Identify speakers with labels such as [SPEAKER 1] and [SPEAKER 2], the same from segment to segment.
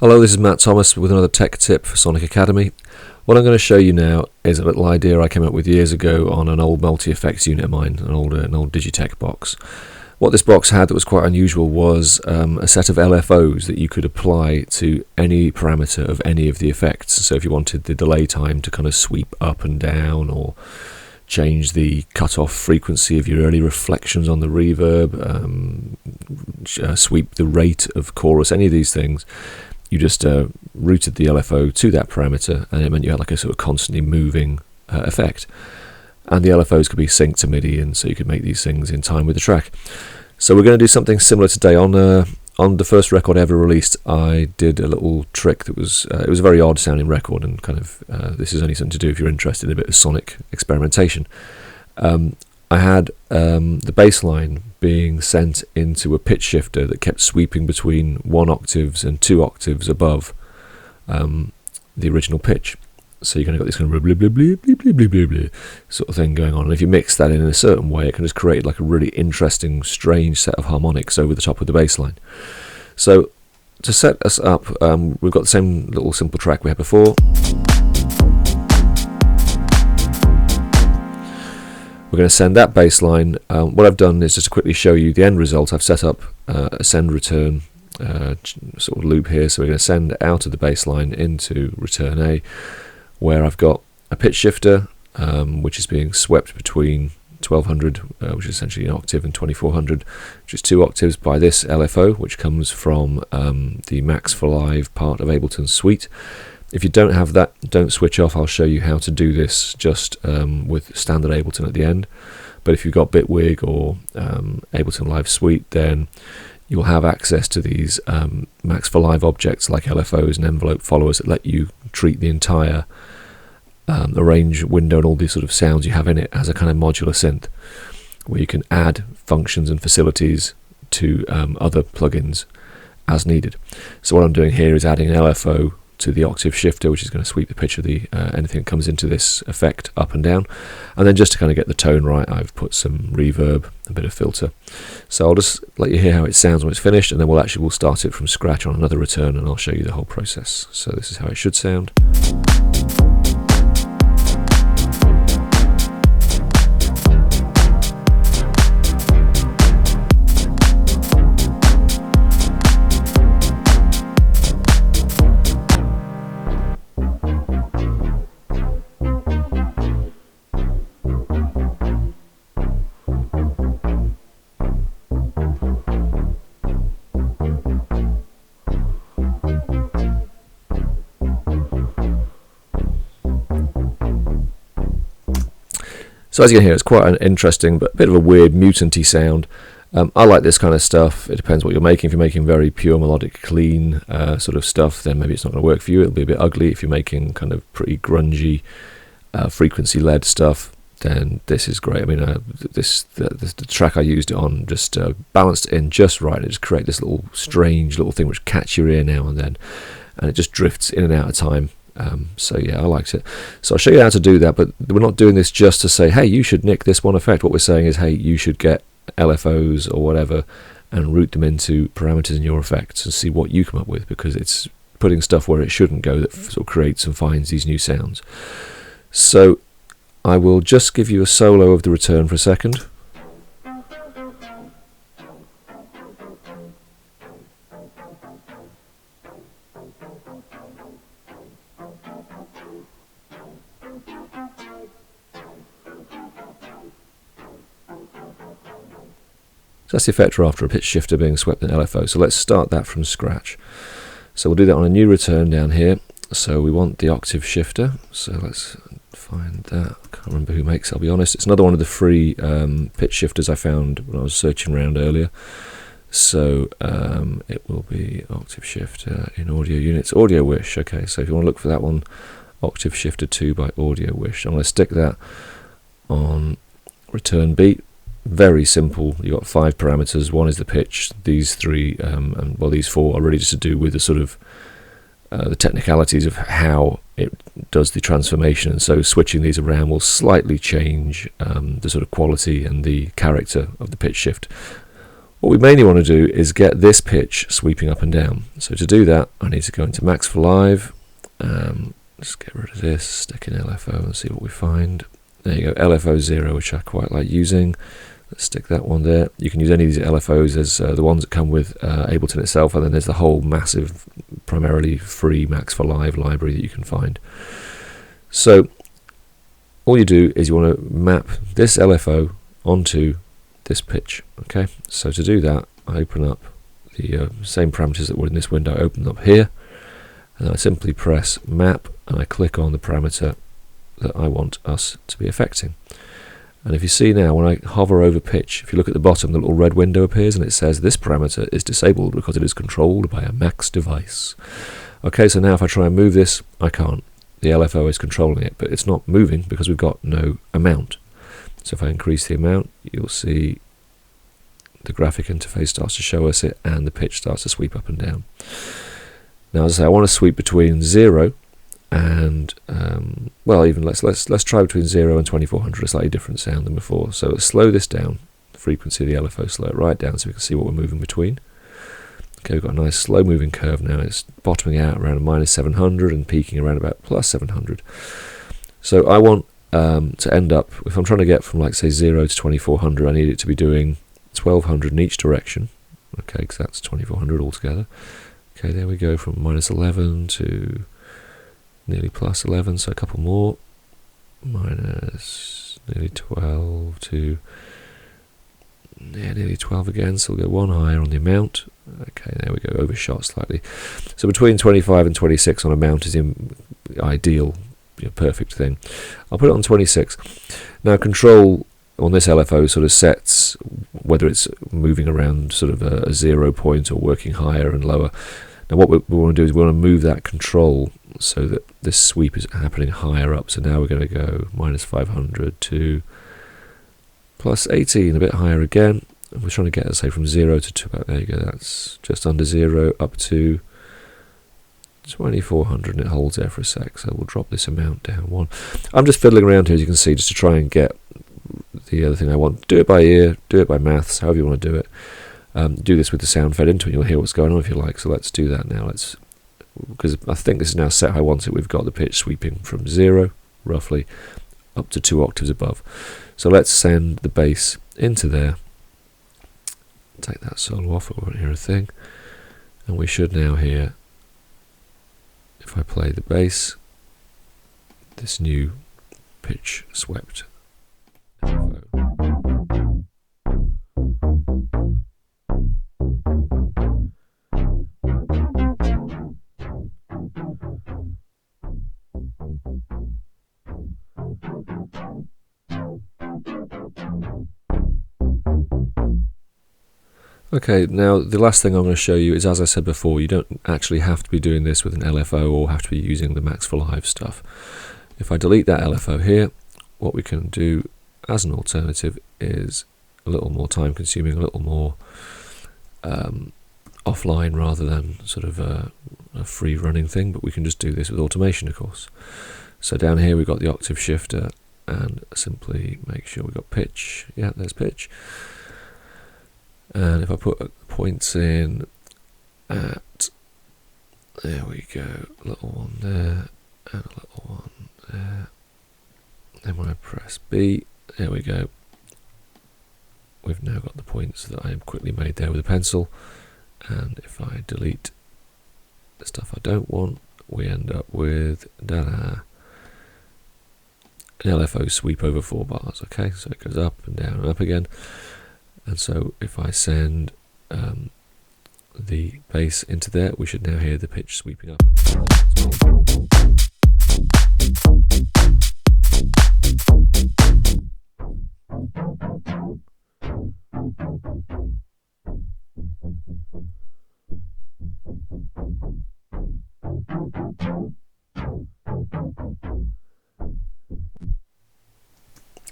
[SPEAKER 1] Hello, this is Matt Thomas with another tech tip for Sonic Academy. What I'm going to show you now is a little idea I came up with years ago on an old multi-effects unit of mine, an old Digitech box. What this box had that was quite unusual was a set of LFOs that you could apply to any parameter of any of the effects. So if you wanted the delay time to kind of sweep up and down, or change the cutoff frequency of your early reflections on the reverb, sweep the rate of chorus, any of these things, you just routed the LFO to that parameter, and it meant you had like a sort of constantly moving effect. And the LFOs could be synced to MIDI, and so you could make these things in time with the track. So we're going to do something similar today. On the first record I ever released, I did a little trick that was it was a very odd sounding record, and kind of this is only something to do if you're interested in a bit of sonic experimentation. I had the bass line being sent into a pitch shifter that kept sweeping between 1 octaves and 2 octaves above the original pitch. So you kind of got this kind of blah, blah, blah, blah, blah, blah, blah, blah sort of thing going on. And if you mix that in a certain way, it can just create like a really interesting, strange set of harmonics over the top of the bass line. So to set us up, we've got the same little simple track we had before. We're going to send that bass line. What I've done is just to quickly show you the end result. I've set up a send return sort of loop here. So we're going to send out of the bass line into return A, where I've got a pitch shifter which is being swept between 1200, which is essentially an octave, and 2400, which is 2 octaves, by this LFO, which comes from the Max for Live part of Ableton suite. If you don't have that, don't switch off. I'll show you how to do this just with standard Ableton at the end. But if you've got Bitwig or Ableton Live Suite, then you'll have access to these Max for Live objects like LFOs and envelope followers that let you treat the entire arrange window and all these sort of sounds you have in it as a kind of modular synth, where you can add functions and facilities to other plugins as needed. So what I'm doing here is adding an LFO to the Octave Shifter, which is going to sweep the pitch of the anything that comes into this effect up and down. And then just to kind of get the tone right, I've put some reverb, a bit of filter. So I'll just let you hear how it sounds when it's finished, and then we'll start it from scratch on another return, and I'll show you the whole process. So this is how it should sound. So as you can hear, it's quite an interesting but a bit of a weird mutant-y sound. I like this kind of stuff. It depends what you're making. If you're making very pure melodic clean sort of stuff, then maybe it's not going to work for you. It'll be a bit ugly. If you're making kind of pretty grungy frequency led stuff, then this is great. I mean, the track I used it on just balanced it in just right. It just created this little strange little thing which catch your ear now and then, and it just drifts in and out of time. So yeah, I liked it. So I'll show you how to do that, but we're not doing this just to say, hey, you should nick this one effect. What we're saying is, hey, you should get LFOs or whatever and route them into parameters in your effects and see what you come up with, because it's putting stuff where it shouldn't go that sort of creates and finds these new sounds. So I will just give you a solo of the return for a second. So that's the effect after a pitch shifter being swept in LFO. So let's start that from scratch. So we'll do that on a new return down here. So we want the Octave Shifter. So let's find that. I can't remember who makes it, I'll be honest. It's another one of the free pitch shifters I found when I was searching around earlier. So it will be Octave Shifter in Audio Units. Audio Wish. Okay, so if you want to look for that one, Octave Shifter 2 by Audio Wish. I'm going to stick that on return beat. Very simple. You've got 5 parameters. One is the pitch. These 3, and well, these 4 are really just to do with the sort of the technicalities of how it does the transformation. And so switching these around will slightly change the sort of quality and the character of the pitch shift. What we mainly want to do is get this pitch sweeping up and down. So to do that, I need to go into Max for Live. Let's get rid of this, stick in LFO and see what we find. There you go, LFO 0, which I quite like using. Let's stick that one there. You can use any of these LFOs. There's the ones that come with Ableton itself, and then there's the whole massive, primarily free Max for Live library that you can find. So all you do is you want to map this LFO onto this pitch. Okay, so to do that, I open up the same parameters that were in this window, I open them up here, and I simply press map, and I click on the parameter that I want us to be affecting. And if you see now, when I hover over pitch, if you look at the bottom, the little red window appears and it says this parameter is disabled because it is controlled by a Max device. Okay, so now if I try and move this, I can't. The LFO is controlling it, but it's not moving because we've got no amount. So if I increase the amount, you'll see the graphic interface starts to show us it, and the pitch starts to sweep up and down. Now, as I say, I want to sweep between 0 and well, even let's try between 0 and 2400, a slightly different sound than before. So let's slow this down, the frequency of the LFO, slow it right down so we can see what we're moving between. Okay, we've got a nice slow moving curve now. It's bottoming out around -700 and peaking around about +700. So I want to end up, if I'm trying to get from, like, say 0 to 2400, I need it to be doing 1200 in each direction. Okay, because that's 2400 altogether. Okay, there we go, from -11 to nearly +11, so a couple more. Minus nearly 12 to nearly 12 again, so we'll go one higher on the amount. Okay, there we go, overshot slightly. So between 25 and 26 on amount is the ideal, perfect thing. I'll put it on 26. Now control on this LFO sort of sets whether it's moving around sort of a 0 point or working higher and lower. Now what we want to do is we want to move that control so that this sweep is happening higher up. So now we're going to go -500 to +18, a bit higher again. And we're trying to get, say, from 0 to about, there you go, that's just under 0, up to 2400, and it holds there for a sec. So we'll drop this amount down one. I'm just fiddling around here, as you can see, just to try and get the other thing I want. Do it by ear, do it by maths, however you want to do it. Do this with the sound fed into it, you'll hear what's going on if you like. So let's do that now. Because I think this is now set how I want it. We've got the pitch sweeping from 0, roughly, up to 2 octaves above. So let's send the bass into there. Take that solo off, we won't hear a thing. And we should now hear, if I play the bass, this new pitch swept LFO. Okay, now the last thing I'm going to show you is, as I said before, you don't actually have to be doing this with an LFO or have to be using the Max for Live stuff. If I delete that LFO here, what we can do as an alternative is a little more time consuming, a little more offline rather than sort of a free running thing, but we can just do this with automation, of course. So down here we've got the Octave Shifter, and simply make sure we've got pitch. Yeah, there's pitch. And if I put points in at, there we go, a little one there, and a little one there. Then when I press B, there we go. We've now got the points that I quickly made there with a pencil. And if I delete the stuff I don't want, we end up with, an LFO sweep over 4 bars. Okay, so it goes up and down and up again. And so if I send the bass into there, we should now hear the pitch sweeping up.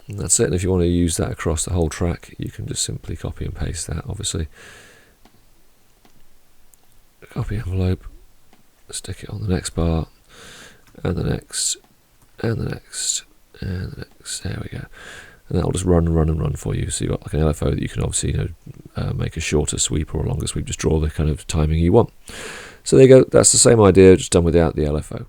[SPEAKER 1] And that's it. And if you want to use that across the whole track, you can just simply copy and paste that, obviously. Copy envelope, stick it on the next bar, and the next, and the next, and the next. There we go. and that will just run and run and run for you. So you've got like an LFO that you can obviously make a shorter sweep or a longer sweep, just draw the kind of timing you want. So there you go, that's the same idea, just done without the LFO.